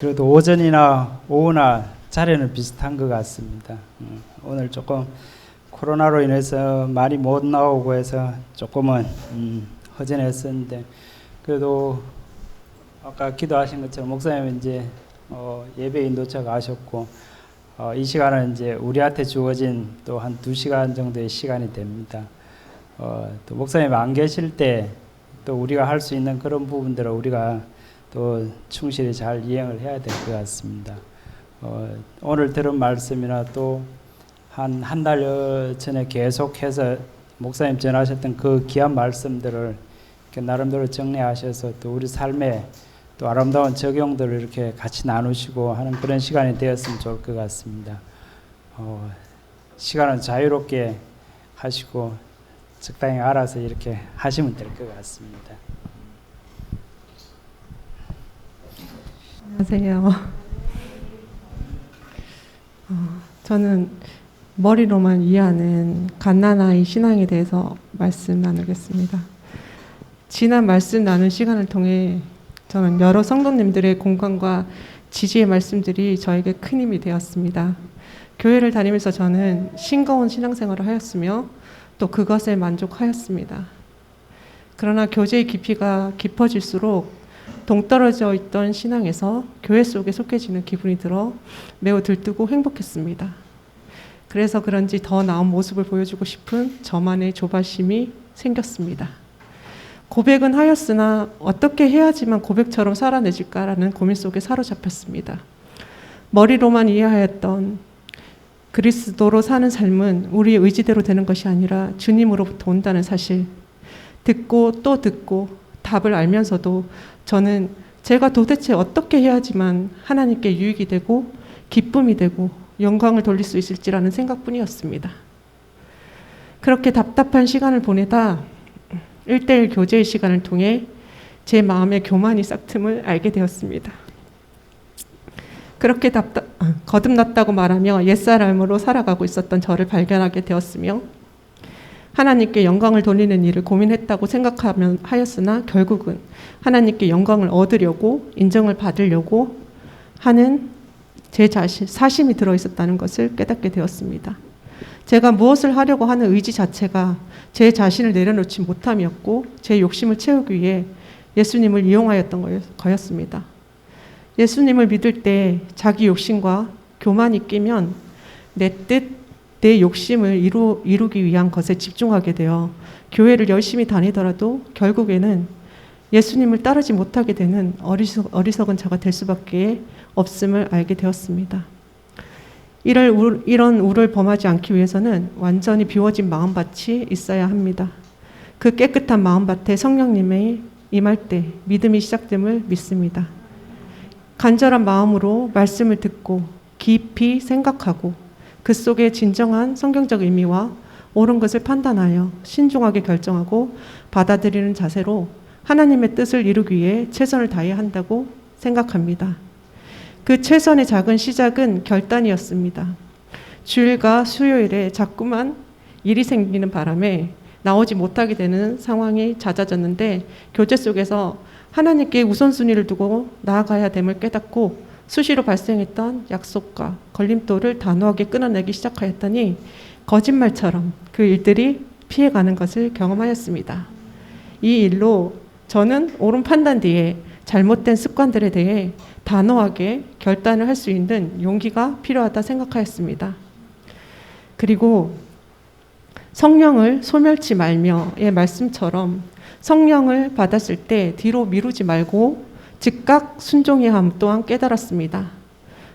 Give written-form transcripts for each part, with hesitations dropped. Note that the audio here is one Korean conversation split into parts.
그래도 오전이나 오후나 자리는 비슷한 것 같습니다. 오늘 조금 코로나로 인해서 많이 못 나오고 해서 조금은 허전했었는데, 그래도 아까 기도하신 것처럼 목사님 이제 예배 인도차 가셨고, 이 시간은 이제 우리한테 주어진 또 한 2시간 정도의 시간이 됩니다. 또 목사님 안 계실 때 또 우리가 할 수 있는 그런 부분들을 우리가 또 충실히 잘 이행을 해야 될 것 같습니다. 오늘 들은 말씀이나 또 한 달 전에 계속해서 목사님 전하셨던 그 귀한 말씀들을 이렇게 나름대로 정리하셔서 또 우리 삶에 또 아름다운 적용들을 이렇게 같이 나누시고 하는 그런 시간이 되었으면 좋을 것 같습니다. 시간은 자유롭게 하시고 적당히 알아서 이렇게 하시면 될 것 같습니다. 안녕하세요. 저는 머리로만 이해하는 갓난아이 신앙에 대해서 말씀 나누겠습니다. 지난 말씀 나눈 시간을 통해 저는 여러 성도님들의 공감과 지지의 말씀들이 저에게 큰 힘이 되었습니다. 교회를 다니면서 저는 싱거운 신앙생활을 하였으며 또 그것에 만족하였습니다. 그러나 교제의 깊이가 깊어질수록 동떨어져 있던 신앙에서 교회 속에 속해지는 기분이 들어 매우 들뜨고 행복했습니다. 그래서 그런지 더 나은 모습을 보여주고 싶은 저만의 조바심이 생겼습니다. 고백은 하였으나 어떻게 해야지만 고백처럼 살아내질까라는 고민 속에 사로잡혔습니다. 머리로만 이해하였던 그리스도로 사는 삶은 우리의 의지대로 되는 것이 아니라 주님으로부터 온다는 사실, 듣고 또 듣고 답을 알면서도 저는 제가 도대체 어떻게 해야지만 하나님께 유익이 되고 기쁨이 되고 영광을 돌릴 수 있을지라는 생각뿐이었습니다. 그렇게 답답한 시간을 보내다 1:1 교제의 시간을 통해 제 마음의 교만이 싹틈을 알게 되었습니다. 그렇게 거듭났다고 말하며 옛사람으로 살아가고 있었던 저를 발견하게 되었으며 하나님께 영광을 돌리는 일을 고민했다고 생각하였으나 결국은 하나님께 영광을 얻으려고 인정을 받으려고 하는 제 자신, 사심이 들어있었다는 것을 깨닫게 되었습니다. 제가 무엇을 하려고 하는 의지 자체가 제 자신을 내려놓지 못함이었고 제 욕심을 채우기 위해 예수님을 이용하였던 거였습니다. 예수님을 믿을 때 자기 욕심과 교만이 끼면 내 뜻, 내 욕심을 이루기 위한 것에 집중하게 되어 교회를 열심히 다니더라도 결국에는 예수님을 따르지 못하게 되는 어리석은 자가 될 수밖에 없음을 알게 되었습니다. 이런 우를 범하지 않기 위해서는 완전히 비워진 마음밭이 있어야 합니다. 그 깨끗한 마음밭에 성령님의 임할 때 믿음이 시작됨을 믿습니다. 간절한 마음으로 말씀을 듣고 깊이 생각하고 그 속에 진정한 성경적 의미와 옳은 것을 판단하여 신중하게 결정하고 받아들이는 자세로 하나님의 뜻을 이루기 위해 최선을 다해야 한다고 생각합니다. 그 최선의 작은 시작은 결단이었습니다. 주일과 수요일에 자꾸만 일이 생기는 바람에 나오지 못하게 되는 상황이 잦아졌는데 교제 속에서 하나님께 우선순위를 두고 나아가야 됨을 깨닫고 수시로 발생했던 약속과 걸림돌을 단호하게 끊어내기 시작하였더니 거짓말처럼 그 일들이 피해가는 것을 경험하였습니다. 이 일로 저는 옳은 판단 뒤에 잘못된 습관들에 대해 단호하게 결단을 할 수 있는 용기가 필요하다 생각하였습니다. 그리고 성령을 소멸치 말며의 말씀처럼 성령을 받았을 때 뒤로 미루지 말고 즉각 순종해야 함 또한 깨달았습니다.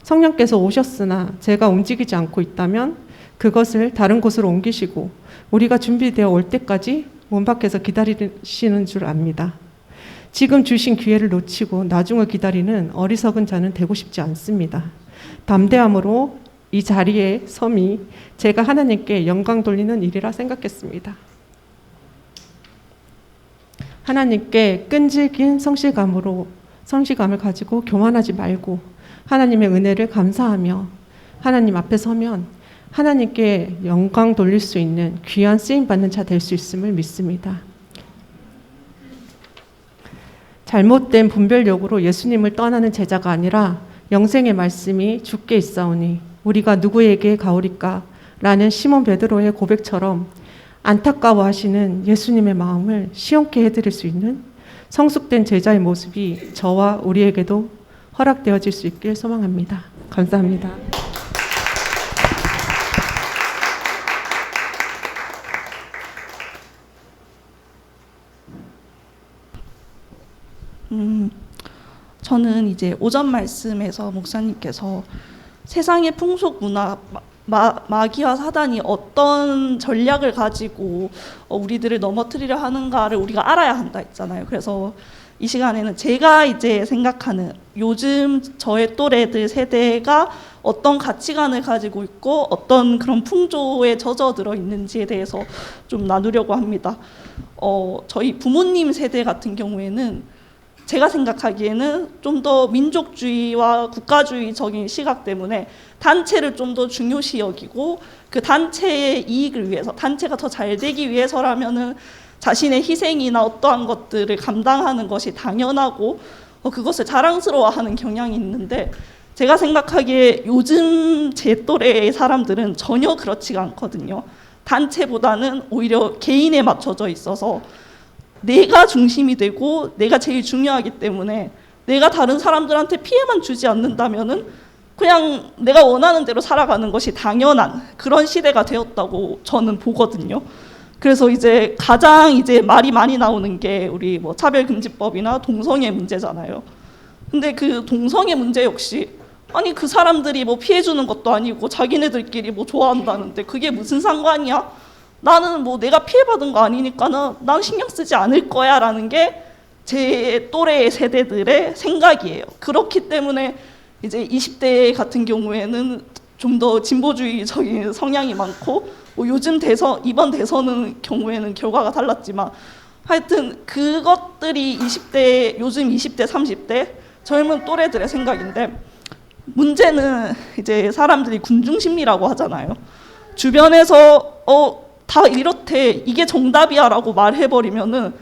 성령께서 오셨으나 제가 움직이지 않고 있다면 그것을 다른 곳으로 옮기시고 우리가 준비되어 올 때까지 문 밖에서 기다리시는 줄 압니다. 지금 주신 기회를 놓치고 나중을 기다리는 어리석은 자는 되고 싶지 않습니다. 담대함으로 이 자리에 섬이 제가 하나님께 영광 돌리는 일이라 생각했습니다. 하나님께 끈질긴 성실감을 가지고 교만하지 말고 하나님의 은혜를 감사하며 하나님 앞에 서면 하나님께 영광 돌릴 수 있는 귀한 쓰임받는 자 될 수 있음을 믿습니다. 잘못된 분별력으로 예수님을 떠나는 제자가 아니라 영생의 말씀이 주께 있사오니 우리가 누구에게 가오리까? 라는 시몬 베드로의 고백처럼 안타까워하시는 예수님의 마음을 시원케 해드릴 수 있는 성숙된 제자의 모습이 저와 우리에게도 허락되어질 수 있길 소망합니다. 감사합니다. 저는 이제 오전 말씀에서 목사님께서 세상의 풍속 문화, 마귀와 사단이 어떤 전략을 가지고 우리들을 넘어뜨리려 하는가를 우리가 알아야 한다 했잖아요. 그래서 이 시간에는 제가 이제 생각하는 요즘 저의 또래들 세대가 어떤 가치관을 가지고 있고 어떤 그런 풍조에 젖어들어 있는지에 대해서 좀 나누려고 합니다. 저희 부모님 세대 같은 경우에는 제가 생각하기에는 좀 더 민족주의와 국가주의적인 시각 때문에 단체를 좀 더 중요시 여기고 그 단체의 이익을 위해서, 단체가 더 잘 되기 위해서라면은 자신의 희생이나 어떠한 것들을 감당하는 것이 당연하고 그것을 자랑스러워하는 경향이 있는데, 제가 생각하기에 요즘 제 또래의 사람들은 전혀 그렇지가 않거든요. 단체보다는 오히려 개인에 맞춰져 있어서 내가 중심이 되고 내가 제일 중요하기 때문에 내가 다른 사람들한테 피해만 주지 않는다면은 그냥 내가 원하는 대로 살아가는 것이 당연한 그런 시대가 되었다고 저는 보거든요. 그래서 이제 가장 이제 말이 많이 나오는 게 우리 뭐 차별금지법이나 동성애 문제잖아요. 근데 그 동성애 문제 역시 아니 그 사람들이 뭐 피해 주는 것도 아니고 자기네들끼리 뭐 좋아한다는데 그게 무슨 상관이야? 나는 뭐 내가 피해받은 거 아니니까는 난 신경 쓰지 않을 거야 라는 게 제 또래 세대들의 생각이에요. 그렇기 때문에 이제 20대 같은 경우에는 좀 더 진보주의적인 성향이 많고 뭐 요즘 이번 대선은 경우에는 결과가 달랐지만 하여튼 그것들이 요즘 20대 30대 젊은 또래들의 생각인데, 문제는 이제 사람들이 군중심리라고 하잖아요. 주변에서 다 이렇대, 이게 정답이야 라고 말해버리면은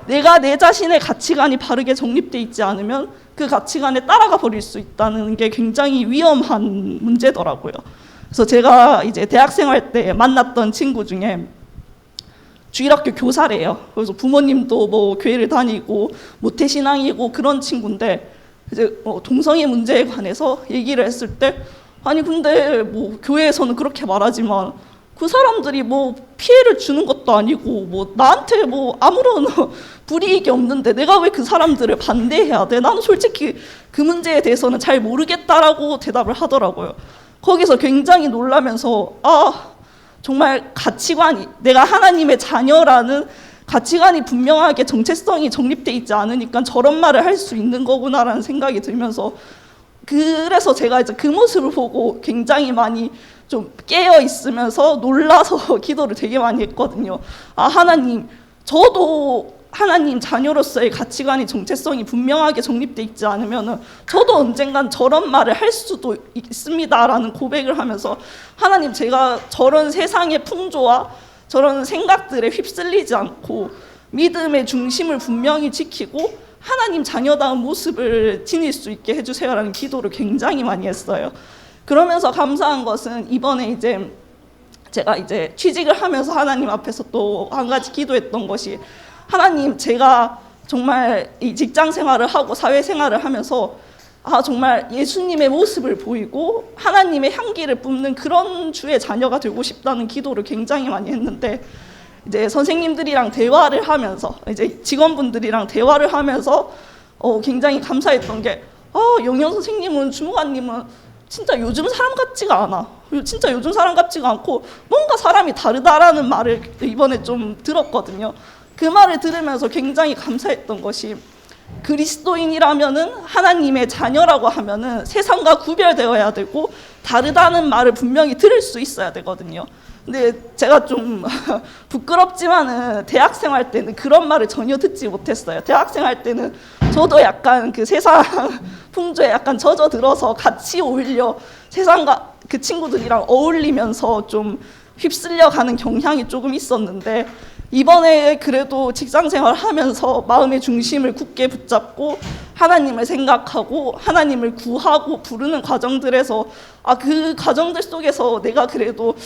내가 내 자신의 가치관이 바르게 정립돼 있지 않으면 그 가치관에 따라가 버릴 수 있다는 게 굉장히 위험한 문제더라고요. 그래서 제가 이제 대학생활 때 만났던 친구 중에 주일학교 교사래요. 그래서 부모님도 뭐 교회를 다니고 모태신앙이고 그런 친구인데 이제 동성애 문제에 관해서 얘기를 했을 때 아니 근데 뭐 교회에서는 그렇게 말하지만 그 사람들이 뭐 피해를 주는 것도 아니고 뭐 나한테 뭐 아무런 불이익이 없는데 내가 왜 그 사람들을 반대해야 돼? 나는 솔직히 그 문제에 대해서는 잘 모르겠다라고 대답을 하더라고요. 거기서 굉장히 놀라면서 정말 가치관이, 내가 하나님의 자녀라는 가치관이 분명하게 정체성이 정립돼 있지 않으니까 저런 말을 할 수 있는 거구나라는 생각이 들면서, 그래서 제가 이제 그 모습을 보고 굉장히 많이 좀 깨어 있으면서 놀라서 기도를 되게 많이 했거든요. 하나님, 저도 하나님 자녀로서의 가치관이 정체성이 분명하게 정립돼 있지 않으면 저도 언젠간 저런 말을 할 수도 있습니다라는 고백을 하면서, 하나님, 제가 저런 세상의 풍조와 저런 생각들에 휩쓸리지 않고 믿음의 중심을 분명히 지키고 하나님 자녀다운 모습을 지닐 수 있게 해주세요라는 기도를 굉장히 많이 했어요. 그러면서 감사한 것은 이번에 이제 제가 이제 취직을 하면서 하나님 앞에서 또 한 가지 기도했던 것이, 하나님, 제가 정말 이 직장 생활을 하고 사회 생활을 하면서 정말 예수님의 모습을 보이고 하나님의 향기를 뿜는 그런 주의 자녀가 되고 싶다는 기도를 굉장히 많이 했는데, 이제 선생님들이랑 대화를 하면서, 이제 직원분들이랑 대화를 하면서 굉장히 감사했던 게, 영현 선생님은, 주무관님은 진짜 요즘 사람 같지가 않아. 진짜 요즘 사람 같지가 않고 뭔가 사람이 다르다라는 말을 이번에 좀 들었거든요. 그 말을 들으면서 굉장히 감사했던 것이, 그리스도인이라면은, 하나님의 자녀라고 하면은 세상과 구별되어야 되고 다르다는 말을 분명히 들을 수 있어야 되거든요. 근데 제가 좀 부끄럽지만은 대학생활 때는 그런 말을 전혀 듣지 못했어요. 대학생활 때는 저도 약간 그 세상 풍조에 약간 젖어들어서 같이 오히려 세상과 그 친구들이랑 어울리면서 좀 휩쓸려 가는 경향이 조금 있었는데, 이번에 그래도 직장 생활을 하면서 마음의 중심을 굳게 붙잡고 하나님을 생각하고 하나님을 구하고 부르는 과정들에서 그 과정들 속에서 내가 그래도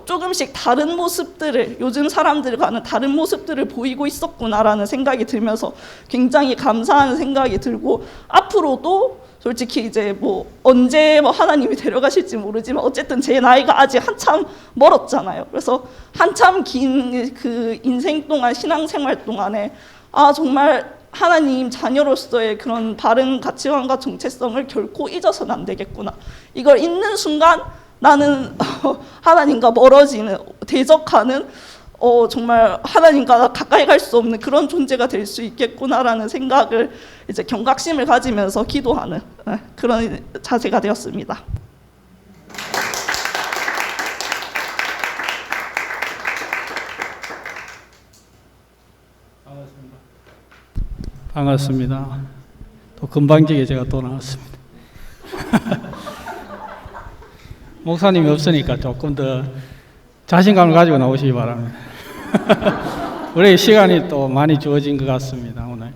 조금씩 다른 모습들을, 요즘 사람들과는 다른 모습들을 보이고 있었구나라는 생각이 들면서 굉장히 감사하는 생각이 들고, 앞으로도 솔직히 이제 언제 하나님이 데려가실지 모르지만 어쨌든 제 나이가 아직 한참 멀었잖아요. 그래서 한참 긴 그 인생 동안, 신앙생활 동안에 정말 하나님 자녀로서의 그런 바른 가치관과 정체성을 결코 잊어서는 안 되겠구나. 이걸 잊는 순간 나는 하나님과 멀어지는, 대적하는 정말 하나님과 가까이 갈 수 없는 그런 존재가 될 수 있겠구나라는 생각을 이제 경각심을 가지면서 기도하는 그런 자세가 되었습니다. 반갑습니다. 또 금방지게 제가 또 나왔습니다. 목사님이 없으니까 조금 더 자신감을 가지고 나오시기 바랍니다. 우리 시간이 또 많이 주어진 것 같습니다, 오늘.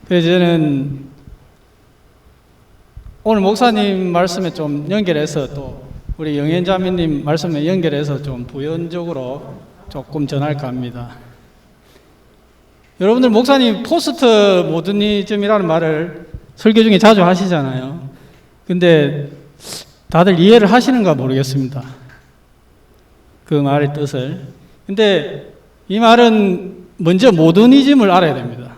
그래서 저는 오늘 목사님 말씀에 좀 연결해서 또 우리 영현자매님 말씀에 연결해서 좀 부연적으로 조금 전할까 합니다. 여러분들 목사님 포스트 모더니즘이라는 말을 설교 중에 자주 하시잖아요. 근데 다들 이해를 하시는가 모르겠습니다. 그 말의 뜻을. 근데 이 말은 먼저 모더니즘을 알아야 됩니다.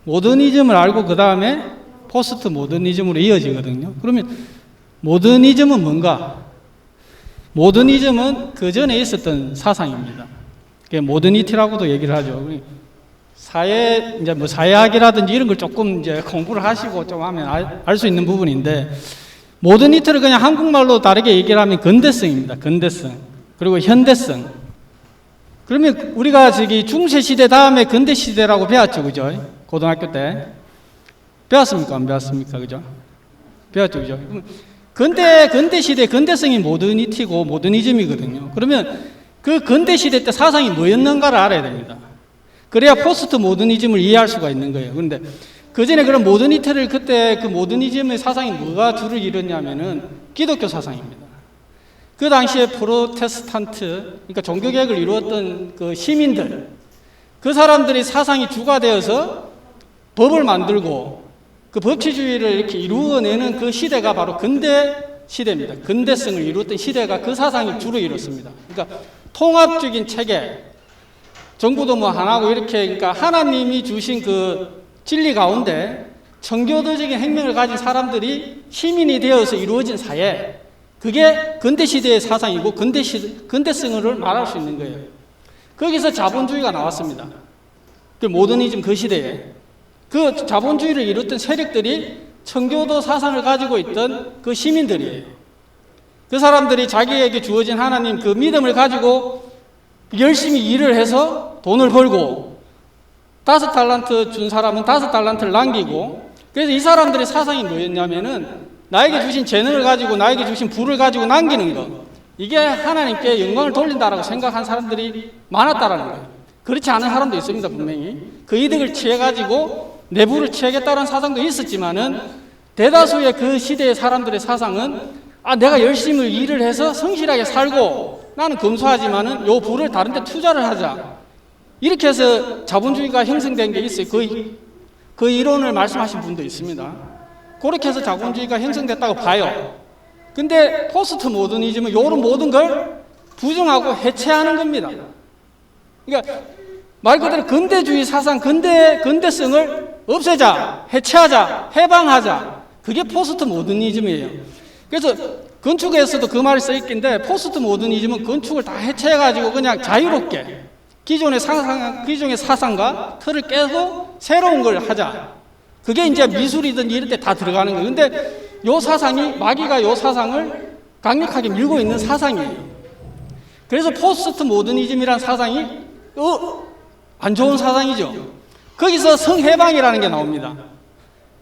모더니즘을 알고 그 다음에 포스트 모더니즘으로 이어지거든요. 그러면 모더니즘은 뭔가? 모더니즘은 그 전에 있었던 사상입니다. 모더니티라고도 얘기를 하죠. 이제 사회학이라든지 이런 걸 조금 이제 공부를 하시고 좀 하면 알 수 있는 부분인데, 모더니티를 그냥 한국말로 다르게 얘기를 하면 근대성입니다. 근대성. 그리고 현대성. 그러면 우리가 중세시대 다음에 근대시대라고 배웠죠, 그죠? 고등학교 때. 배웠습니까? 안 배웠습니까? 그죠? 배웠죠, 그죠? 근대시대, 근대성이 모더니티고 모더니즘이거든요. 그러면 그 근대시대 때 사상이 뭐였는가를 알아야 됩니다. 그래야 포스트 모더니즘을 이해할 수가 있는 거예요. 그런데 그 전에 그런 모더니티를, 그때 그 모더니즘의 사상이 뭐가 주를 이뤘냐면은 기독교 사상입니다. 그 당시에 프로테스탄트, 그러니까 종교개혁을 이루었던 그 시민들, 그 사람들이 사상이 주가 되어서 법을 만들고 그 법치주의를 이렇게 이루어내는 그 시대가 바로 근대 시대입니다. 근대성을 이루었던 시대가 그 사상이 주로 이뤘습니다. 그러니까 통합적인 체계, 정부도 하나고 이렇게, 그러니까 하나님이 주신 그 진리 가운데 청교도적인 행명을 가진 사람들이 시민이 되어서 이루어진 사회, 그게 근대시대의 사상이고 근대성을 말할 수 있는 거예요. 거기서 자본주의가 나왔습니다. 그 모더니즘 그 시대에 그 자본주의를 이뤘던 세력들이 청교도 사상을 가지고 있던 그 시민들이에요. 그 사람들이 자기에게 주어진 하나님 그 믿음을 가지고 열심히 일을 해서 돈을 벌고, 5달란트 준 사람은 5달란트를 남기고, 그래서 이 사람들의 사상이 뭐였냐면은 나에게 주신 재능을 가지고, 나에게 주신 부를 가지고 남기는 것, 이게 하나님께 영광을 돌린다라고 생각한 사람들이 많았다라는 거예요. 그렇지 않은 사람도 있습니다, 분명히. 그 이득을 취해가지고 내 부를 취하겠다는 사상도 있었지만은, 대다수의 그 시대의 사람들의 사상은 내가 열심히 일을 해서 성실하게 살고 나는 검소하지만은 요 부를 다른 데 투자를 하자, 이렇게 해서 자본주의가 형성된 게 있어요. 그 이론을 말씀하신 분도 있습니다. 그렇게 해서 자본주의가 형성됐다고 봐요. 근데 포스트 모더니즘은 이런 모든 걸 부정하고 해체하는 겁니다. 그러니까 말 그대로 근대주의 사상, 근대성을 없애자, 해체하자, 해방하자, 그게 포스트 모더니즘이에요. 그래서 건축에서도 그 말이 써있긴데, 포스트 모더니즘은 건축을 다 해체해가지고 그냥 자유롭게 기존의 사상과 틀을 깨고 새로운 걸 하자. 그게 이제 미술이든 이럴 때 다 들어가는 거예요. 근데 요 사상이, 마귀가 요 사상을 강력하게 밀고 있는 사상이에요. 그래서 포스트 모더니즘이라는 사상이 안 좋은 사상이죠. 거기서 성해방이라는 게 나옵니다.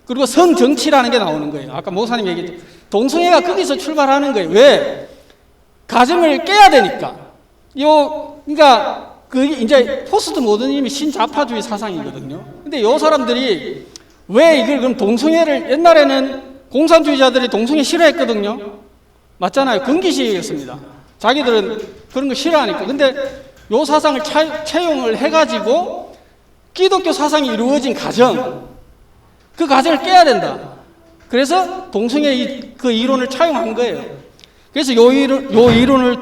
그리고 성정치라는 게 나오는 거예요. 아까 목사님 얘기했죠. 동성애가 거기서 출발하는 거예요. 왜? 가정을 깨야 되니까. 그러니까 그게 이제 포스트 모더니즘이 신자파주의 사상이거든요. 근데 요 사람들이 왜 이걸 그럼 동성애를 옛날에는 공산주의자들이 동성애 싫어했거든요. 맞잖아요. 금기시였습니다. 자기들은 그런 거 싫어하니까. 근데 요 사상을 채용을 해가지고 기독교 사상이 이루어진 가정, 그 가정을 깨야 된다. 그래서 동성애 그 이론을 차용한 거예요. 그래서 요 이론을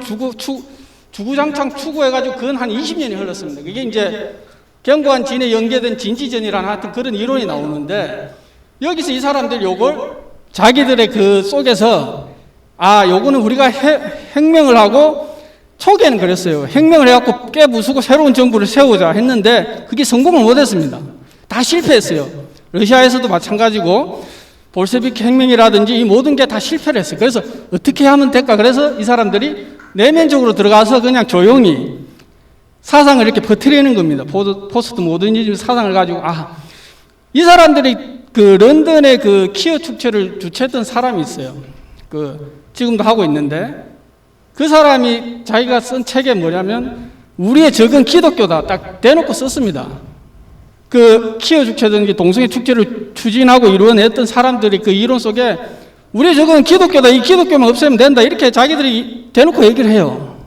주구장창 추구해가지고 그건 한 20년이 흘렀습니다. 그게 이제 견고한 진에 연계된 진지전이라는 하여튼 그런 이론이 나오는데, 여기서 이 사람들 요걸 자기들의 그 속에서 요거는 우리가 혁명을 하고, 초기에는 그랬어요. 혁명을 해갖고 깨부수고 새로운 정부를 세우자 했는데 그게 성공을 못했습니다. 다 실패했어요. 러시아에서도 마찬가지고 볼셰비키 혁명이라든지 이 모든 게 다 실패를 했어요. 그래서 어떻게 하면 될까? 그래서 이 사람들이 내면적으로 들어가서 그냥 조용히 사상을 이렇게 퍼뜨리는 겁니다. 포스트 모더니즘 사상을 가지고. 이 사람들이 그 런던의 그 키어 축제를 주최했던 사람이 있어요. 지금도 하고 있는데, 그 사람이 자기가 쓴 책에 뭐냐면 우리의 적은 기독교다 딱 대놓고 썼습니다. 그 키어 축제든 동성애 축제를 추진하고 이루어냈던 사람들이 그 이론 속에 우리의 적은 기독교다, 이 기독교만 없애면 된다, 이렇게 자기들이 대놓고 얘기를 해요.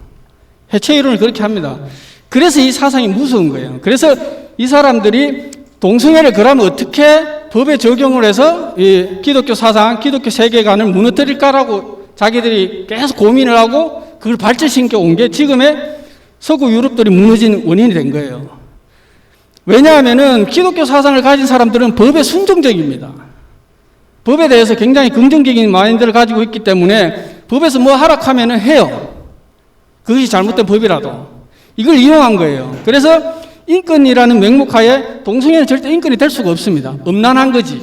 해체 이론을 그렇게 합니다. 그래서 이 사상이 무서운 거예요. 그래서 이 사람들이 동성애를 그러면 어떻게 법에 적용을 해서 이 기독교 사상, 기독교 세계관을 무너뜨릴까라고 자기들이 계속 고민을 하고 그걸 발전시켜 온 게 지금의 서구 유럽들이 무너진 원인이 된 거예요. 왜냐하면은 기독교 사상을 가진 사람들은 법에 순종적입니다. 법에 대해서 굉장히 긍정적인 마인드를 가지고 있기 때문에 법에서 뭐 하락하면은 해요. 그것이 잘못된 법이라도. 이걸 이용한 거예요. 그래서 인권이라는 명목하에 동성애는 절대 인권이 될 수가 없습니다. 엄난한 거지.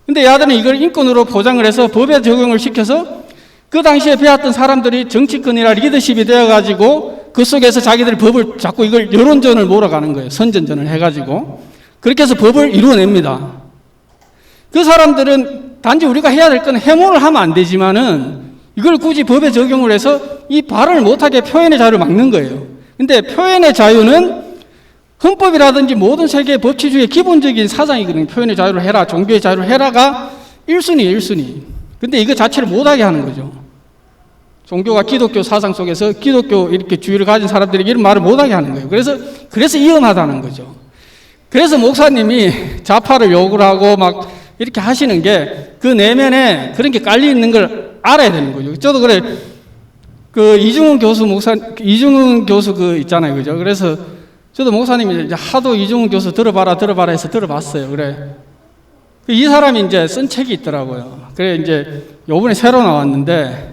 근데 야들은 이걸 인권으로 포장을 해서 법에 적용을 시켜서 그 당시에 배웠던 사람들이 정치권이나 리더십이 되어가지고 그 속에서 자기들이 법을 자꾸 이걸 여론전을 몰아가는 거예요. 선전전을 해가지고. 그렇게 해서 법을 이루어냅니다. 그 사람들은 단지 우리가 해야 될 건 해몽을 하면 안 되지만은 이걸 굳이 법에 적용을 해서 이 발언을 못하게 표현의 자유를 막는 거예요. 근데 표현의 자유는 헌법이라든지 모든 세계의 법치주의의 기본적인 사상이거든요. 표현의 자유를 해라, 종교의 자유를 해라가 1순위. 근데 이거 자체를 못하게 하는 거죠. 종교가 기독교 사상 속에서 기독교 이렇게 주의를 가진 사람들에게 이런 말을 못하게 하는 거예요. 그래서 위험하다는 거죠. 그래서 목사님이 좌파를 욕을 하고 막 이렇게 하시는 게 그 내면에 그런 게 깔려 있는 걸 알아야 되는 거죠. 저도 그래, 이중훈 교수 그 있잖아요. 그죠? 그래서 저도 목사님이 이제 하도 이중훈 교수 들어봐라 해서 들어봤어요. 그래. 이 사람이 이제 쓴 책이 있더라고요. 그래, 이제 요번에 새로 나왔는데,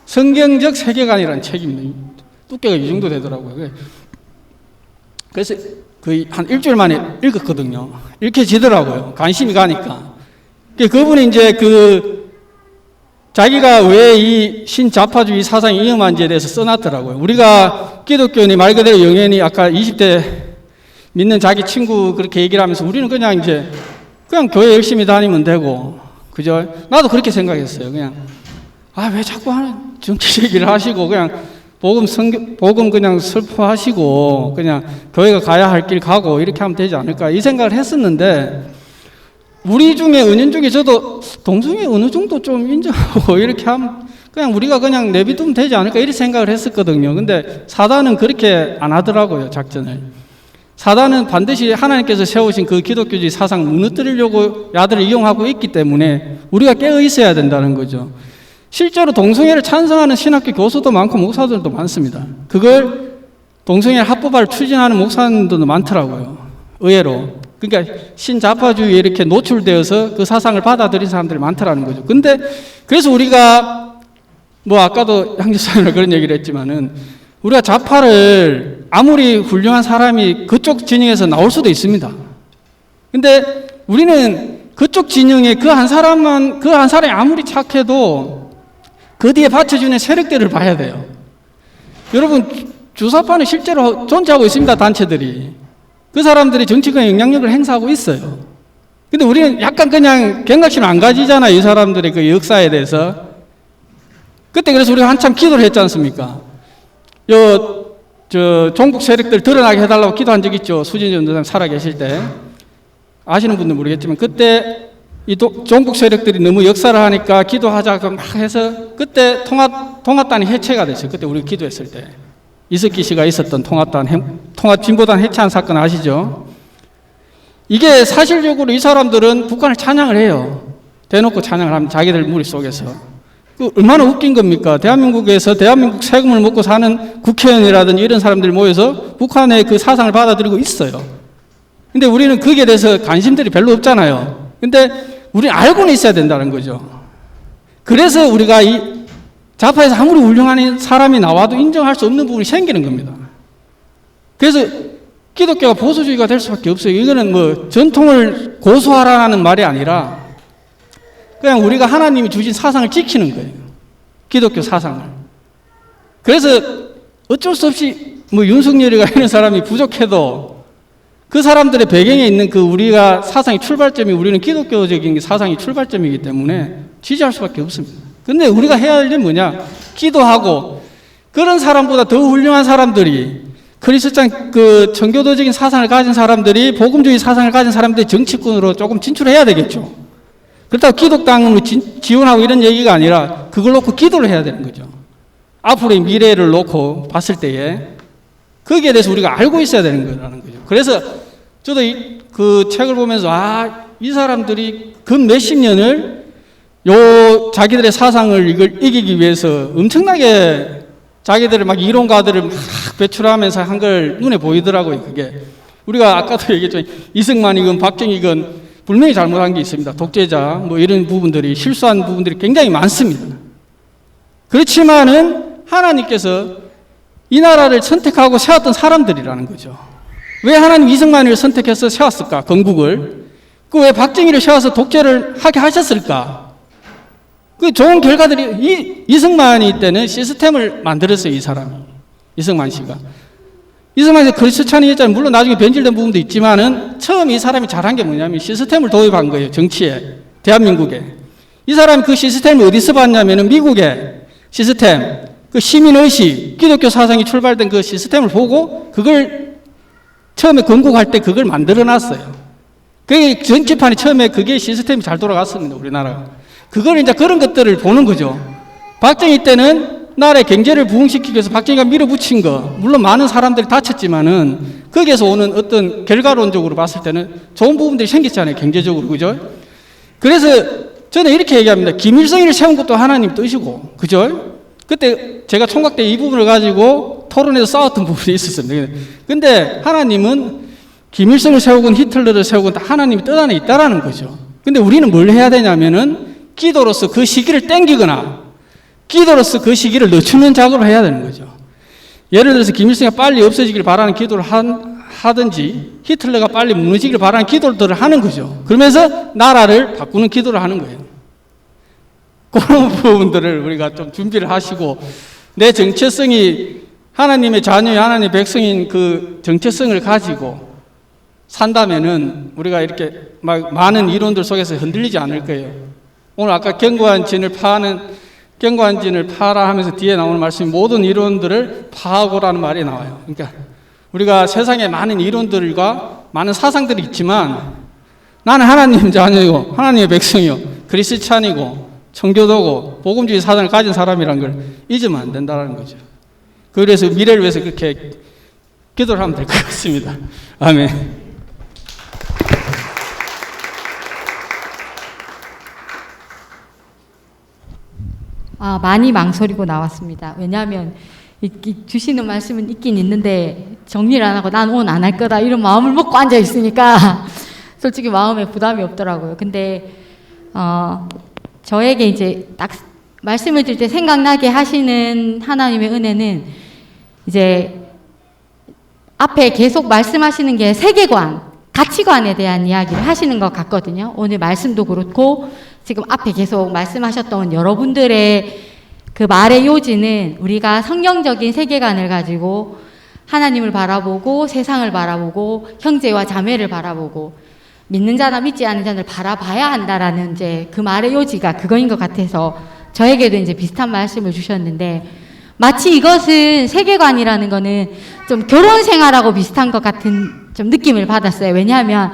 성경적 세계관이라는 책입니다. 두께가 이 정도 되더라고요. 그래서 거의 한 일주일 만에 읽었거든요. 읽혀지더라고요. 관심이 가니까. 그분이 이제 자기가 왜 이 신좌파주의 사상이 위험한지에 대해서 써놨더라고요. 우리가 기독교인이 말 그대로 영연히 아까 20대 믿는 자기 친구 그렇게 얘기를 하면서 우리는 그냥 교회 열심히 다니면 되고, 그죠? 나도 그렇게 생각했어요. 그냥, 왜 자꾸 하는 정치 얘기를 하시고, 그냥 복음 그냥 설포하시고, 그냥 교회가 가야 할 길 가고, 이렇게 하면 되지 않을까, 이 생각을 했었는데, 우리 중에, 은연중에 저도 동성애 어느 정도 좀 인정하고, 이렇게 하면, 그냥 우리가 그냥 내비두면 되지 않을까, 이렇게 생각을 했었거든요. 근데 사단은 그렇게 안 하더라고요, 작전을. 사단은 반드시 하나님께서 세우신 그 기독교주의 사상 무너뜨리려고 야들을 이용하고 있기 때문에 우리가 깨어 있어야 된다는 거죠. 실제로 동성애를 찬성하는 신학교 교수도 많고 목사들도 많습니다. 그걸 동성애 합법화를 추진하는 목사님들도 많더라고요. 의외로. 그러니까 신좌파주의에 이렇게 노출되어서 그 사상을 받아들인 사람들이 많더라는 거죠. 근데 그래서 우리가 아까도 향교사님이 그런 얘기를 했지만은 우리가 좌파를 아무리 훌륭한 사람이 그쪽 진영에서 나올 수도 있습니다. 근데 우리는 그쪽 진영에 그 한 사람이 아무리 착해도 그 뒤에 받쳐주는 세력들을 봐야 돼요. 여러분, 주사파는 실제로 존재하고 있습니다, 단체들이. 그 사람들이 정치권에 영향력을 행사하고 있어요. 근데 우리는 약간 그냥 경각심을 안 가지잖아요, 이 사람들의 그 역사에 대해서. 그때 그래서 우리가 한참 기도를 했지 않습니까? 종북 세력들 드러나게 해달라고 기도한 적 있죠. 수진전 도사님 살아계실 때. 아시는 분들 모르겠지만 그때 이 종북 세력들이 너무 역사를 하니까 기도하자고 막 해서 그때 통합단이 해체가 됐어요. 그때 우리 기도했을 때 이석기 씨가 있었던 통합진보단 해체한 사건 아시죠? 이게 사실적으로 이 사람들은 북한을 찬양을 해요. 대놓고 찬양을 하면 자기들 머릿속에서. 얼마나 웃긴 겁니까? 대한민국에서 대한민국 세금을 먹고 사는 국회의원이라든지 이런 사람들이 모여서 북한의 그 사상을 받아들이고 있어요. 근데 우리는 거기에 대해서 관심들이 별로 없잖아요. 근데 우리는 알고는 있어야 된다는 거죠. 그래서 우리가 이 좌파에서 아무리 훌륭한 사람이 나와도 인정할 수 없는 부분이 생기는 겁니다. 그래서 기독교가 보수주의가 될 수밖에 없어요. 이거는 뭐 전통을 고수하라는 말이 아니라 그냥 우리가 하나님이 주신 사상을 지키는 거예요. 기독교 사상을. 그래서 어쩔 수 없이 뭐 윤석열이가 이런 사람이 부족해도 그 사람들의 배경에 있는 그 우리가 사상의 출발점이 우리는 기독교적인 사상이 출발점이기 때문에 지지할 수밖에 없습니다. 근데 우리가 해야 할 일은 뭐냐? 기도하고 그런 사람보다 더 훌륭한 사람들이 그리스도장 그 청교도적인 사상을 가진 사람들이 복음주의 사상을 가진 사람들이 정치권으로 조금 진출해야 되겠죠. 그렇다고 기독당을 지원하고 이런 얘기가 아니라 그걸 놓고 기도를 해야 되는 거죠. 앞으로의 미래를 놓고 봤을 때에 거기에 대해서 우리가 알고 있어야 되는 거라는 거죠. 그래서 저도 그 책을 보면서 이 사람들이 근 몇십 년을 자기들의 사상을 이걸 이기기 위해서 엄청나게 자기들의 막 이론가들을 막 배출하면서 한 걸 눈에 보이더라고요. 그게 우리가 아까도 얘기했지만 이승만이건 박정희건 분명히 잘못한 게 있습니다. 독재자 뭐 이런 부분들이 실수한 부분들이 굉장히 많습니다. 그렇지만은 하나님께서 이 나라를 선택하고 세웠던 사람들이라는 거죠. 왜 하나님 이승만을 선택해서 세웠을까? 건국을. 왜 박정희를 세워서 독재를 하게 하셨을까? 그 좋은 결과들이 이승만이 때는 시스템을 만들었어요. 이 사람이. 이승만 씨가. 이승만 씨가 그리스찬이었잖아요. 물론 나중에 변질된 부분도 있지만은 처음 이 사람이 잘한 게 뭐냐면 시스템을 도입한 거예요. 정치에. 대한민국에. 이 사람이 그 시스템을 어디서 봤냐면은 미국의 시스템. 그 시민의식, 기독교 사상이 출발된 그 시스템을 보고 그걸 처음에 건국할 때 그걸 만들어 놨어요. 그게 정치판이 처음에 그게 시스템이 잘 돌아갔습니다. 우리나라가. 그걸 이제 그런 것들을 보는 거죠. 박정희 때는 나라의 경제를 부흥시키기 위해서 박정희가 밀어붙인 거, 물론 많은 사람들이 다쳤지만은 거기에서 오는 어떤 결과론적으로 봤을 때는 좋은 부분들이 생겼잖아요. 경제적으로. 그죠? 그래서 저는 이렇게 얘기합니다. 김일성이를 세운 것도 하나님 뜻이고, 그죠? 그때 제가 총각 때 이 부분을 가지고 토론에서 싸웠던 부분이 있었습니다. 근데 하나님은 김일성을 세우건 히틀러를 세우건 다 하나님이 뜻 안에 있다라는 거죠. 근데 우리는 뭘 해야 되냐면은 기도로서 그 시기를 땡기거나 기도로서 그 시기를 늦추는 작업을 해야 되는 거죠. 예를 들어서 김일성이 빨리 없어지길 바라는 기도를 하든지 히틀러가 빨리 무너지길 바라는 기도들을 하는 거죠. 그러면서 나라를 바꾸는 기도를 하는 거예요. 그런 부분들을 우리가 좀 준비를 하시고 내 정체성이 하나님의 자녀의 하나님의 백성인 그 정체성을 가지고 산다면은 우리가 이렇게 막 많은 이론들 속에서 흔들리지 않을 거예요. 오늘 아까 견고한 진을 파라 하면서 뒤에 나오는 말씀이 모든 이론들을 파하고라는 말이 나와요. 그러니까 우리가 세상에 많은 이론들과 많은 사상들이 있지만 나는 하나님 자녀이고 하나님의 백성이요 그리스찬이고 청교도고 복음주의 사상을 가진 사람이라는 걸 잊으면 안 된다는 거죠. 그래서 미래를 위해서 그렇게 기도를 하면 될 것 같습니다. 아멘. 많이 망설이고 나왔습니다. 왜냐하면 주시는 말씀은 있긴 있는데 정리를 안 하고 난 오늘 안 할 거다 이런 마음을 먹고 앉아 있으니까 솔직히 마음에 부담이 없더라고요. 근데 저에게 이제 딱 말씀을 드릴 때 생각나게 하시는 하나님의 은혜는 이제 앞에 계속 말씀하시는 게 세계관, 가치관에 대한 이야기를 하시는 것 같거든요. 오늘 말씀도 그렇고 지금 앞에 계속 말씀하셨던 여러분들의 그 말의 요지는 우리가 성경적인 세계관을 가지고 하나님을 바라보고 세상을 바라보고 형제와 자매를 바라보고 믿는 자나 믿지 않는 자를 바라봐야 한다라는 이제 그 말의 요지가 그거인 것 같아서 저에게도 이제 비슷한 말씀을 주셨는데 마치 이것은 세계관이라는 거는 좀 결혼 생활하고 비슷한 것 같은 좀 느낌을 받았어요. 왜냐하면